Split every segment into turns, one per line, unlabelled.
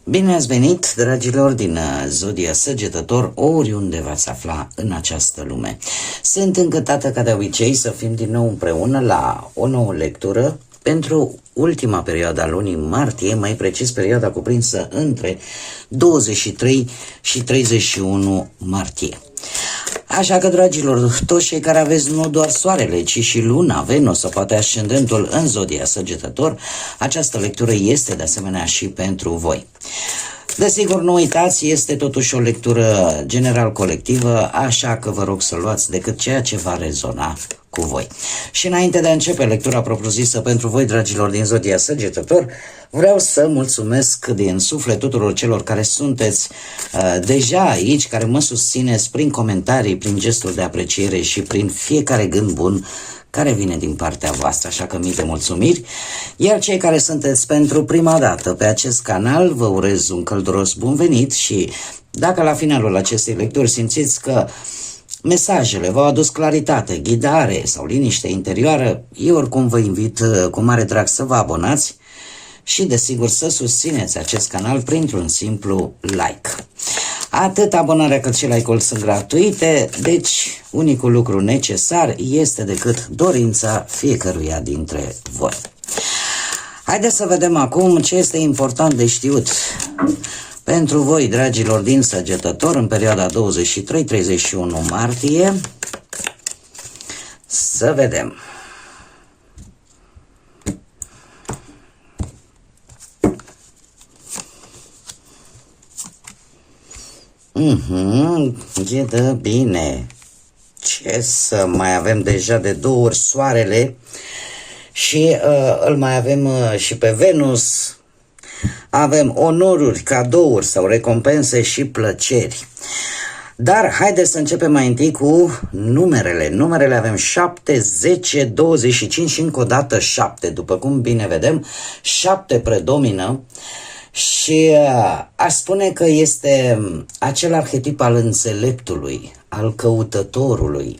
Bine ați venit, dragilor din Zodia Săgetător, oriunde v-ați afla în această lume. Sunt încântată ca de obicei să fim din nou împreună la o nouă lectură pentru ultima perioadă a lunii martie, mai precis perioada cuprinsă între 23 și 31 martie. Așa că, dragilor, toți cei care aveți nu doar soarele, ci și luna, Venus sau poate ascendentul în Zodia Săgetător, această lectură este de asemenea și pentru voi. Desigur, nu uitați, este totuși o lectură general colectivă, așa că vă rog să luați decât ceea ce va rezona cu voi. Și înainte de a începe lectura propriu-zisă pentru voi, dragilor din Zodia Săgetător, vreau să mulțumesc din suflet tuturor celor care sunteți deja aici, care mă susțineți prin comentarii, prin gesturi de apreciere și prin fiecare gând bun care vine din partea voastră, așa că mii de mulțumiri. Iar cei care sunteți pentru prima dată pe acest canal, vă urez un călduros bun venit și dacă la finalul acestei lecturi simțiți că mesajele v-au adus claritate, ghidare sau liniște interioară, eu oricum vă invit cu mare drag să vă abonați și desigur să susțineți acest canal printr-un simplu like. Atât abonarea cât și like-ul sunt gratuite, deci unicul lucru necesar este decât dorința fiecăruia dintre voi. Haideți să vedem acum ce este important de știut pentru voi, dragilor din Săgetător, în perioada 23-31 martie. Să vedem. Ghidă bine. Ce să mai avem deja de 2 ori soarele și îl mai avem și pe Venus. Avem onoruri, cadouri sau recompense și plăceri. Dar haideți să începem mai întâi cu numerele. Numerele avem 7, 10, 25 și încă o dată 7. După cum bine vedem, 7 predomină. Și aș spune că este acel arhetip al înțeleptului, al căutătorului.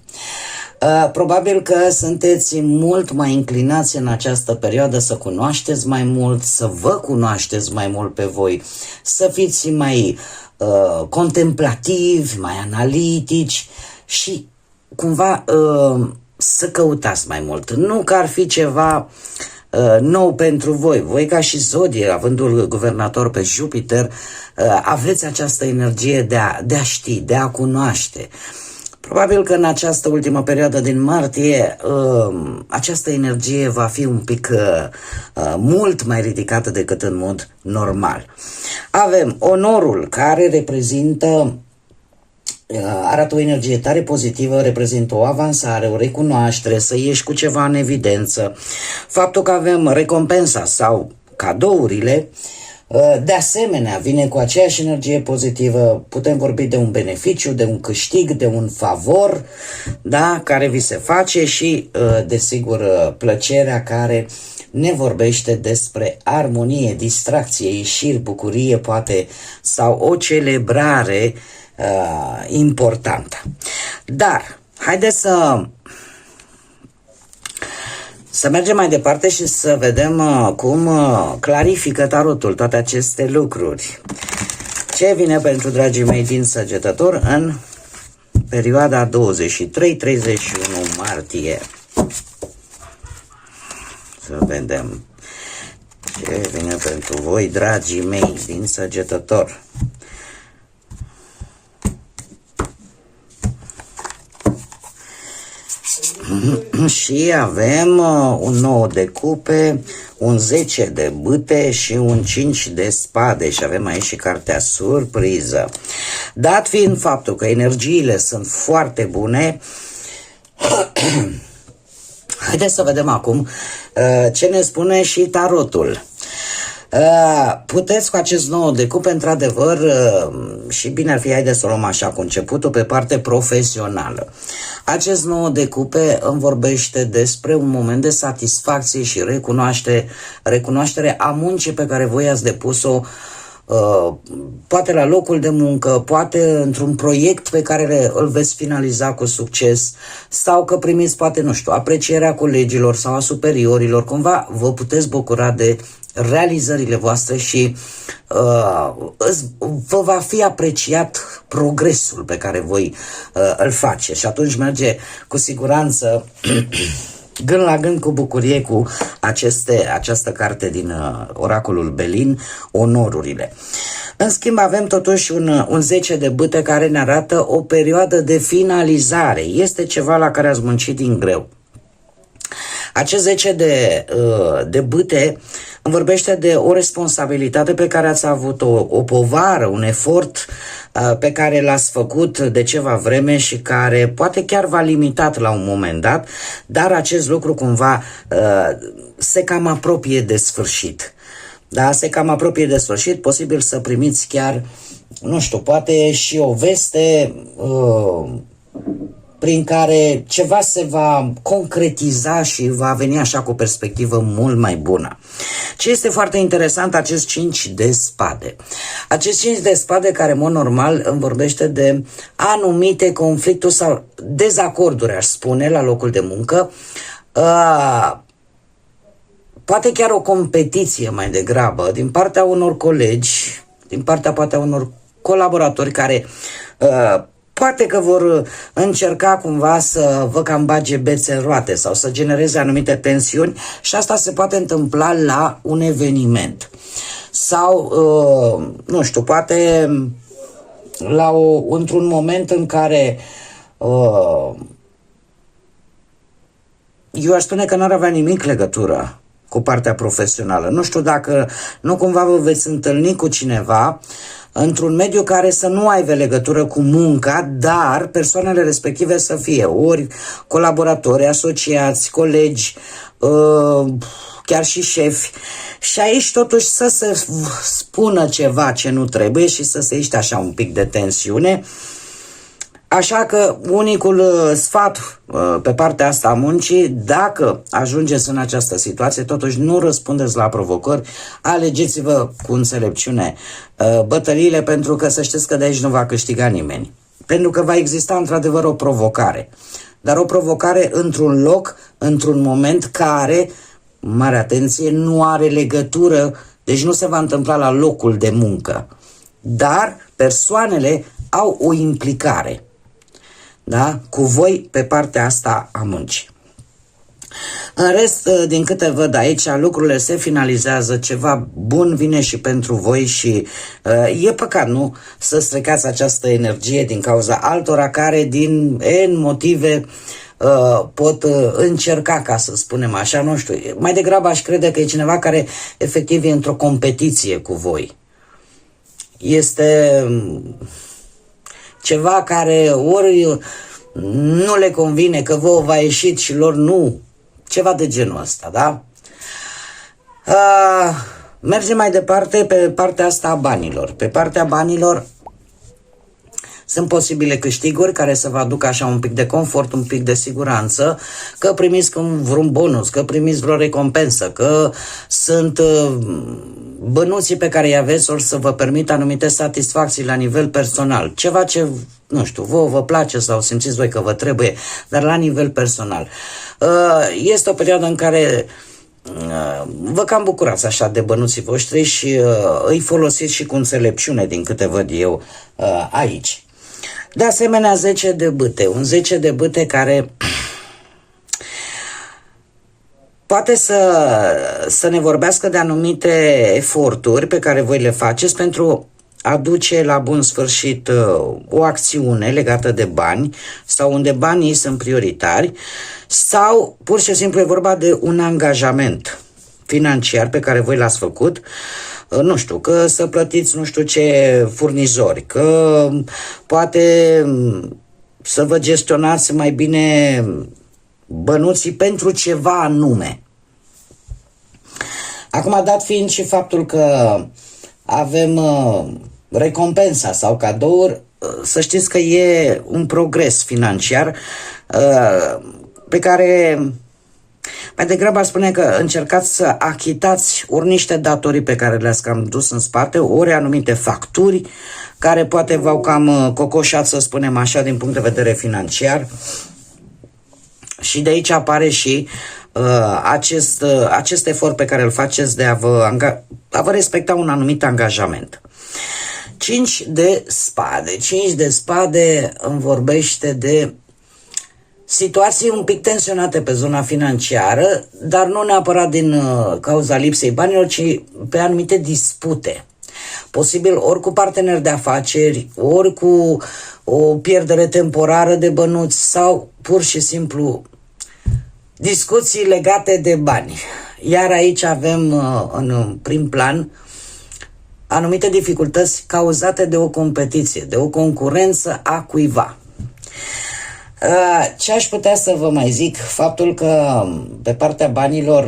Probabil că sunteți mult mai inclinați în această perioadă să cunoașteți mai mult, să vă cunoașteți mai mult pe voi, să fiți mai contemplativi, mai analitici și cumva să căutați mai mult. Nu că ar fi ceva nou pentru voi. Voi ca și Zodie, avându-l guvernator pe Jupiter, aveți această energie de a ști, de a cunoaște. Probabil că în această ultimă perioadă din martie această energie va fi un pic mult mai ridicată decât în mod normal. Avem onorul, care reprezintă arată o energie tare pozitivă, reprezintă o avansare, o recunoaștere, să ieși cu ceva în evidență. Faptul că avem recompensa sau cadourile, de asemenea, vine cu aceeași energie pozitivă. Putem vorbi de un beneficiu, de un câștig, de un favor, da, care vi se face și, desigur, plăcerea care ne vorbește despre armonie, distracție, ieșiri, bucurie, poate, sau o celebrare importantă. Dar haideți să mergem mai departe și să vedem cum clarifică tarotul toate aceste lucruri. Ce vine pentru dragii mei din Săgetător în perioada 23-31 martie? Să vedem ce vine pentru voi, dragii mei din Săgetător. Și avem un 9 de cupe, un 10 de bâte și un 5 de spade și avem aici și cartea surpriză. Dat fiind faptul că energiile sunt foarte bune, haideți să vedem acum ce ne spune și tarotul. Puteți cu acest 9 de cupe, într-adevăr, și bine ar fi, haideți să o luăm așa cu începutul, pe parte profesională. Acest 9 de cupe îmi vorbește despre un moment de satisfacție și recunoaștere a muncii pe care voi ați depus-o, poate la locul de muncă, poate într-un proiect pe care îl veți finaliza cu succes, sau că primiți, poate, nu știu, aprecierea colegilor sau a superiorilor, cumva vă puteți bucura de realizările voastre și vă va fi apreciat progresul pe care voi îl face și atunci merge cu siguranță gând la gând cu bucurie cu această carte din Oracolul Belin, Onorurile. În schimb avem totuși un 10 de bâte care ne arată o perioadă de finalizare. Este ceva la care ați muncit din greu. Acest 10 de bâte îmi vorbește de o responsabilitate pe care ați avut-o, o povară, un efort pe care l-ați făcut de ceva vreme și care poate chiar v-a limitat la un moment dat, dar acest lucru cumva se cam apropie de sfârșit. Da, se cam apropie de sfârșit, posibil să primiți chiar, nu știu, poate și o veste prin care ceva se va concretiza și va veni așa cu o perspectivă mult mai bună. Ce este foarte interesant, acest 5 de spade. Acest 5 de spade care, în mod normal, îmi vorbește de anumite conflicturi sau dezacorduri, aș spune, la locul de muncă, poate chiar o competiție mai degrabă, din partea unor colegi, din partea poate a unor colaboratori care poate că vor încerca cumva să vă cam bage bețe în roate sau să genereze anumite tensiuni și asta se poate întâmpla la un eveniment. Sau, nu știu, poate într-un moment în care eu aș spune că n-ar avea nimic legătură cu partea profesională. Nu știu dacă nu cumva vă veți întâlni cu cineva într-un mediu care să nu aibă legătură cu munca, dar persoanele respective să fie ori colaboratori, asociați, colegi, chiar și șefi. Și aici totuși să se spună ceva ce nu trebuie și să se iște așa un pic de tensiune. Așa că unicul sfat pe partea asta a muncii, dacă ajungeți în această situație, totuși nu răspundeți la provocări, alegeți-vă cu înțelepciune bătăliile, pentru că să știți că de aici nu va câștiga nimeni. Pentru că va exista într-adevăr o provocare, dar o provocare într-un loc, într-un moment care, mare atenție, nu are legătură, deci nu se va întâmpla la locul de muncă, dar persoanele au o implicare, da, cu voi pe partea asta a muncii. În rest, din câte văd aici, lucrurile se finalizează, ceva bun vine și pentru voi și e păcat, nu, să stricați această energie din cauza altora care din N motive pot încerca, ca să spunem așa, nu știu, mai degrabă aș crede că e cineva care efectiv e într-o competiție cu voi. Este ceva care ori nu le convine că vouă va ieși și lor nu. Ceva de genul ăsta, da? Mergem mai departe pe partea asta a banilor. Pe partea banilor sunt posibile câștiguri care să vă aducă așa un pic de confort, un pic de siguranță, că primiți vreun bonus, că primiți vreo recompensă, că sunt bănuții pe care îi aveți or să vă permită anumite satisfacții la nivel personal. Ceva ce, nu știu, vă place sau simțiți voi că vă trebuie, dar la nivel personal. Este o perioadă în care vă cam bucurați așa de bănuții voștri și îi folosiți și cu înțelepciune, din câte văd eu aici. De asemenea, 10 de bâte. Un 10 de bâte care poate să ne vorbească de anumite eforturi pe care voi le faceți pentru a duce la bun sfârșit o acțiune legată de bani sau unde banii sunt prioritari sau pur și simplu e vorba de un angajament financiar pe care voi l-ați făcut, nu știu, că să plătiți nu știu ce furnizori, că poate să vă gestionați mai bine bănuții pentru ceva anume. Acum, dat fiind și faptul că avem recompensa sau cadouri, să știți că e un progres financiar pe care mai degrabă ar spune că încercați să achitați ori niște datorii pe care le-ați cam dus în spate, ori anumite facturi care poate v-au cam cocoșat, să spunem așa, din punct de vedere financiar. Și de aici apare și acest efort pe care îl faceți de a vă respecta un anumit angajament. 5 de spade. 5 de spade îmi vorbește de situații un pic tensionate pe zona financiară, dar nu neapărat din cauza lipsei banilor, ci pe anumite dispute. Posibil ori cu parteneri de afaceri, ori cu o pierdere temporară de bănuți sau pur și simplu discuții legate de bani. Iar aici avem în prim plan anumite dificultăți cauzate de o competiție, de o concurență a cuiva. Ce aș putea să vă mai zic? Faptul că pe partea banilor,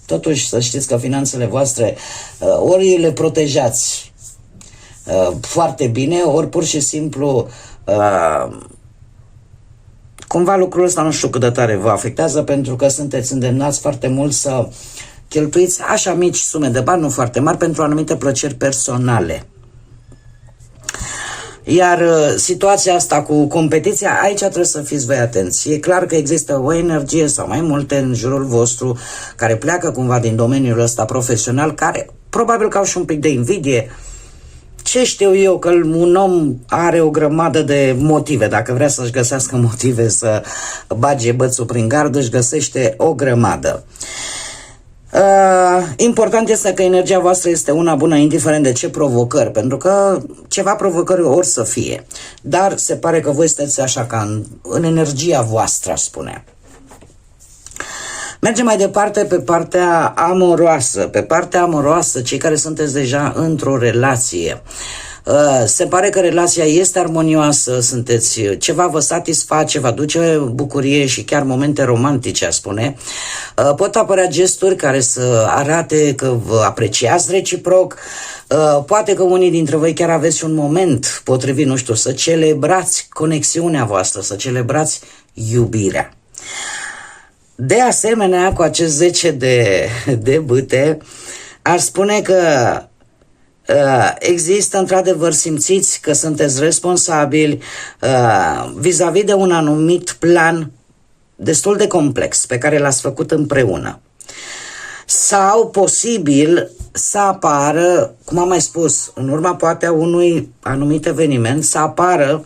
totuși să știți că finanțele voastre ori le protejați foarte bine, ori pur și simplu cumva lucrul ăsta nu știu cât de tare vă afectează, pentru că sunteți îndemnați foarte mult să cheltuiți așa mici sume de bani, nu foarte mari, pentru anumite plăceri personale. Iar situația asta cu competiția, aici trebuie să fiți voi atenți. E clar că există o energie sau mai multe în jurul vostru care pleacă cumva din domeniul ăsta profesional, care probabil că au și un pic de invidie. Ce știu eu, că un om are o grămadă de motive. Dacă vrea să-și găsească motive să bage bățul prin gard, își găsește o grămadă. Important este că energia voastră este una bună, indiferent de ce provocări, pentru că ceva provocări ori să fie, dar se pare că voi sunteți așa ca în energia voastră, aș spune. Mergem mai departe pe partea amoroasă. Pe partea amoroasă, cei care sunteți deja într-o relație, se pare că relația este armonioasă, sunteți, ceva vă satisface, vă aduce bucurie și chiar momente romantice, aș spune. Pot apărea gesturi care să arate că vă apreciați reciproc. Poate că unii dintre voi chiar aveți un moment potrivit, nu știu, să celebrați conexiunea voastră, să celebrați iubirea. De asemenea, cu acest 10 de bâte, aș spune că există, într-adevăr, simțiți că sunteți responsabili vis-a-vis de un anumit plan destul de complex pe care l-ați făcut împreună. Sau posibil să apară, cum am mai spus, în urma poate a unui anumit eveniment, să apară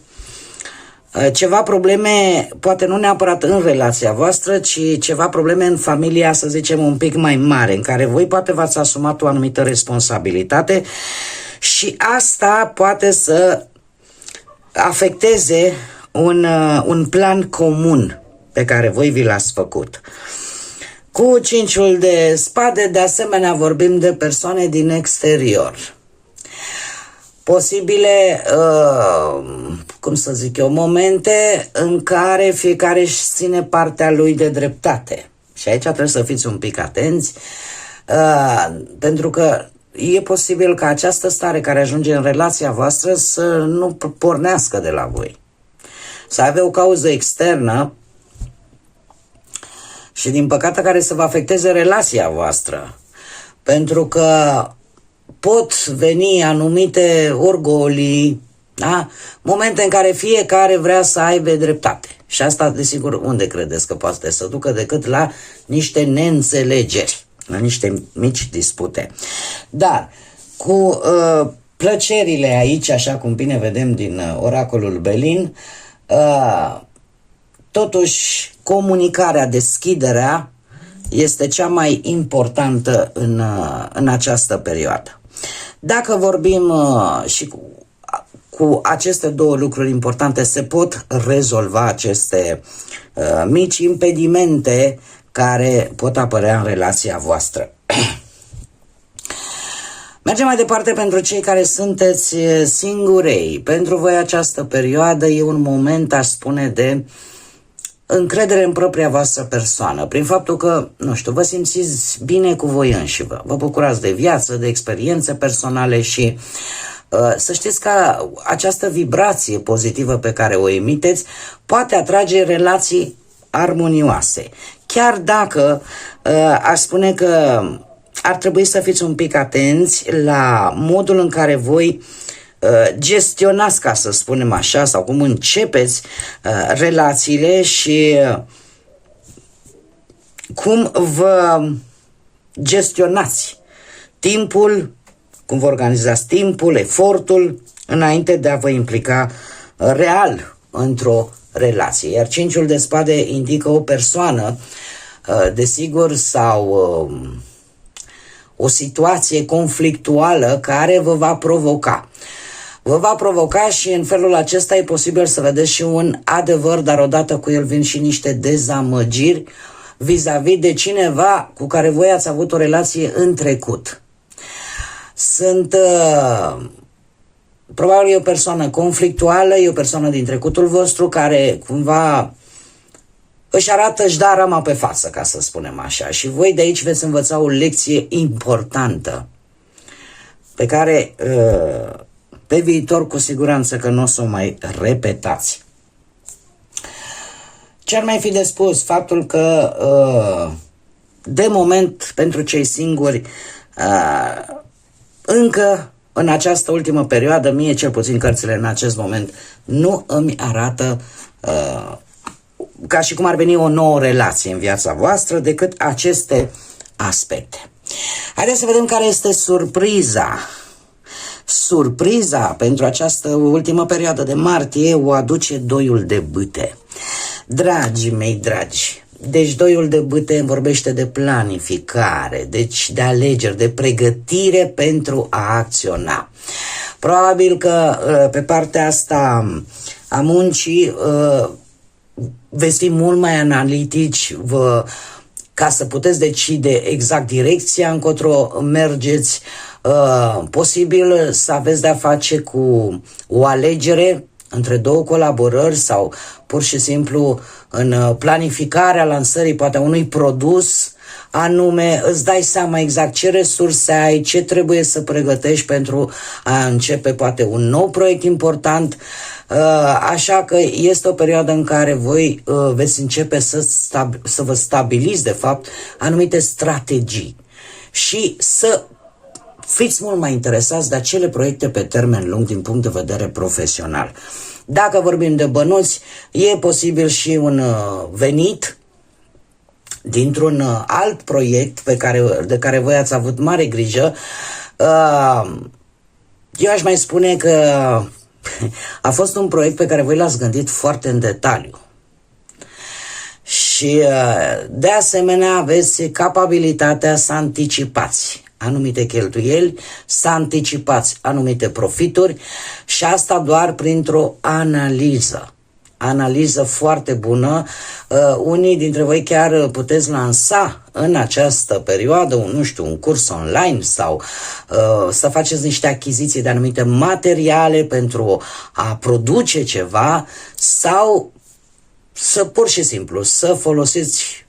ceva probleme, poate nu neapărat în relația voastră, ci ceva probleme în familia, să zicem, un pic mai mare, în care voi poate v-ați asumat o anumită responsabilitate și asta poate să afecteze un plan comun pe care voi vi l-ați făcut. Cu 5-ul de spade, de asemenea, vorbim de persoane din exterior. Posibile, cum să zic eu, momente în care fiecare își ține partea lui de dreptate. Și aici trebuie să fiți un pic atenți, pentru că e posibil ca această stare care ajunge în relația voastră să nu pornească de la voi. Să aibă o cauză externă și, din păcate, care să vă afecteze relația voastră. Pentru că pot veni anumite orgolii, da? Momente în care fiecare vrea să aibă dreptate. Și asta, desigur, unde credeți că poate să ducă decât la niște neînțelegeri, la niște mici dispute. Dar cu plăcerile aici, așa cum bine vedem din oracolul Belin, totuși comunicarea, deschiderea este cea mai importantă în această perioadă. Dacă vorbim și cu aceste două lucruri importante, se pot rezolva aceste mici impedimente care pot apărea în relația voastră. Mergem mai departe pentru cei care sunteți singurei. Pentru voi această perioadă e un moment, aș spune, de încredere în propria voastră persoană, prin faptul că, nu știu, vă simțiți bine cu voi înșivă, vă bucurați de viață, de experiențe personale și să știți că această vibrație pozitivă pe care o emiteți poate atrage relații armonioase. Chiar dacă aș spune că ar trebui să fiți un pic atenți la modul în care voi gestionați, ca să spunem așa, sau cum începeți relațiile și cum vă gestionați timpul, cum vă organizați timpul, efortul, înainte de a vă implica real într-o relație. Iar 5-ul de spade indică o persoană, desigur, sau o situație conflictuală care vă va provoca. Vă va provoca și în felul acesta e posibil să vedeți și un adevăr, dar odată cu el vin și niște dezamăgiri vis-a-vis de cineva cu care voi ați avut o relație în trecut. Probabil e o persoană conflictuală, e o persoană din trecutul vostru care cumva își dă rama pe față, ca să spunem așa. Și voi de aici veți învăța o lecție importantă pe care pe viitor cu siguranță că nu o să o mai repetați. Ce ar mai fi de spus? Faptul că de moment pentru cei singuri încă în această ultimă perioadă, mie cel puțin cărțile în acest moment nu îmi arată ca și cum ar veni o nouă relație în viața voastră decât aceste aspecte. Haideți să vedem care este surpriza. Surpriza pentru această ultimă perioadă de martie o aduce 2-ul de bâte. Dragii mei dragi, deci 2-ul de bâte îmi vorbește de planificare, deci de alegeri, de pregătire pentru a acționa. Probabil că pe partea asta a muncii veți fi mult mai analitici ca să puteți decide exact direcția încotro mergeți. Posibil să aveți de-a face cu o alegere între două colaborări sau pur și simplu în planificarea lansării poate a unui produs anume, îți dai seama exact ce resurse ai, ce trebuie să pregătești pentru a începe poate un nou proiect important, așa că este o perioadă în care voi veți începe să vă stabiliți de fapt anumite strategii și să fiți mult mai interesați de acele proiecte pe termen lung din punct de vedere profesional. Dacă vorbim de bănuți, e posibil și un venit dintr-un alt proiect de care voi ați avut mare grijă. Eu aș mai spune că a fost un proiect pe care voi l-ați gândit foarte în detaliu. Și de asemenea aveți capabilitatea să anticipați anumite cheltuieli, să anticipați anumite profituri și asta doar printr-o analiză foarte bună. Unii dintre voi chiar puteți lansa în această perioadă un curs online sau să faceți niște achiziții de anumite materiale pentru a produce ceva sau să pur și simplu să folosiți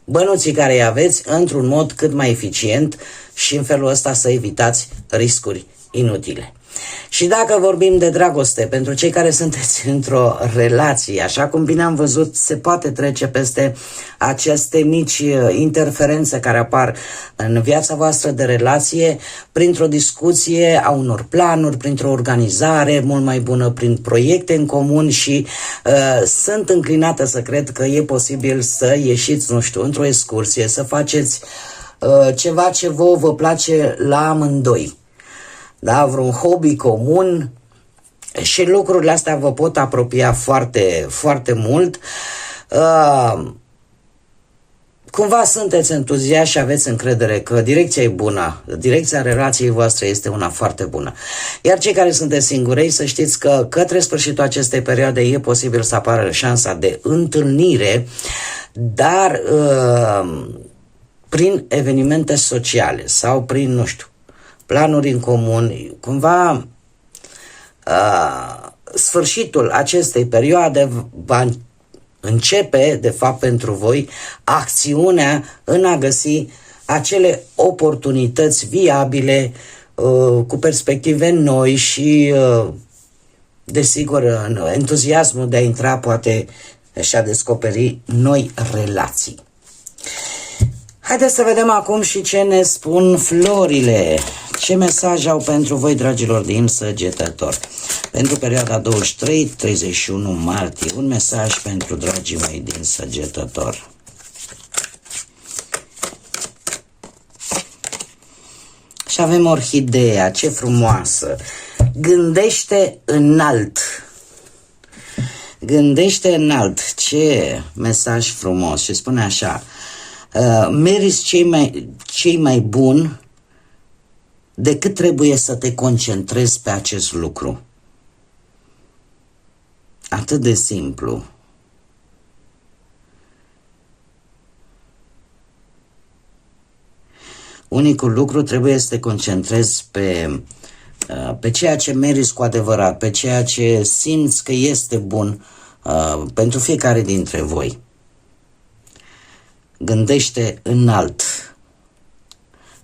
bănuții care îi aveți într-un mod cât mai eficient și în felul ăsta să evitați riscuri inutile. Și dacă vorbim de dragoste, pentru cei care sunteți într-o relație, așa cum bine am văzut, se poate trece peste aceste mici interferențe care apar în viața voastră de relație printr-o discuție a unor planuri, printr-o organizare mult mai bună, prin proiecte în comun și sunt înclinată să cred că e posibil să ieșiți, într-o excursie, să faceți ceva ce vă place la amândoi. Da, vreun hobby comun și lucrurile astea vă pot apropia foarte, foarte mult. Cumva sunteți entuziași și aveți încredere că direcția e bună, direcția relației voastre este una foarte bună. Iar cei care sunteți singurei, să știți că către sfârșitul acestei perioade e posibil să apară șansa de întâlnire, dar prin evenimente sociale sau prin, planuri în comun, cumva sfârșitul acestei perioade va începe, de fapt, pentru voi acțiunea în a găsi acele oportunități viabile, cu perspective noi și, desigur, entuziasmul de a intra poate și a descoperi noi relații. Haideți să vedem acum și ce ne spun florile. Ce mesaj au pentru voi, dragilor din Săgetător? Pentru perioada 23-31 martie. Un mesaj pentru dragii mei din Săgetător. Și avem orhideea, ce frumoasă. Gândește înalt. Gândește înalt. Ce mesaj frumos. Și spune așa: meriți cei mai buni, decât trebuie să te concentrezi pe acest lucru. Atât de simplu. Unicul lucru, trebuie să te concentrezi pe ceea ce meriți cu adevărat, pe ceea ce simți că este bun pentru fiecare dintre voi. Gândește înalt,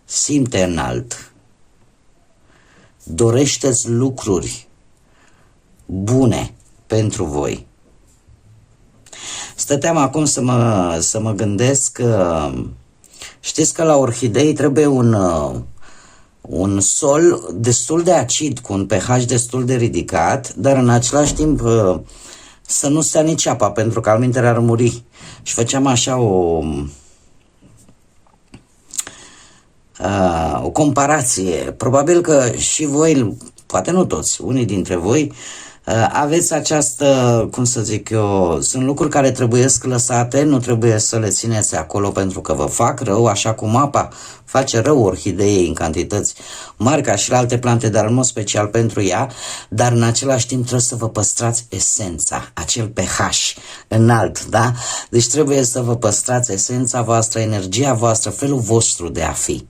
simte înalt, dorește-ți lucruri bune pentru voi. Stăteam acum să mă gândesc că știți că la orhidei trebuie un sol destul de acid, cu un pH destul de ridicat, dar în același timp să nu stea nici apa, pentru că altminteri ar muri. Și făceam așa o comparație. Probabil că și voi, poate nu toți, unii dintre voi, aveți această, cum să zic eu, sunt lucruri care trebuiesc lăsate, nu trebuie să le țineți acolo pentru că vă fac rău, așa cum apa face rău orhideei în cantități mari ca și la alte plante, dar în mod special pentru ea, dar în același timp trebuie să vă păstrați esența, acel pH înalt, da? Deci trebuie să vă păstrați esența voastră, energia voastră, felul vostru de a fi.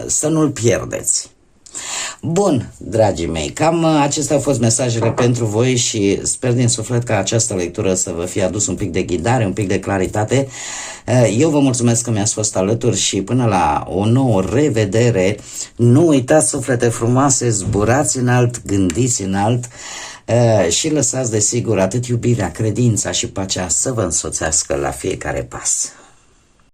Să nu-l pierdeți. Bun, dragii mei, cam acestea au fost mesajele pentru voi și sper din suflet ca această lectură să vă fie adus un pic de ghidare, un pic de claritate. Eu vă mulțumesc că mi-ați fost alături și până la o nouă revedere. Nu uitați, suflete frumoase, zburați înalt, gândiți înalt și lăsați desigur atât iubirea, credința și pacea să vă însoțească la fiecare pas.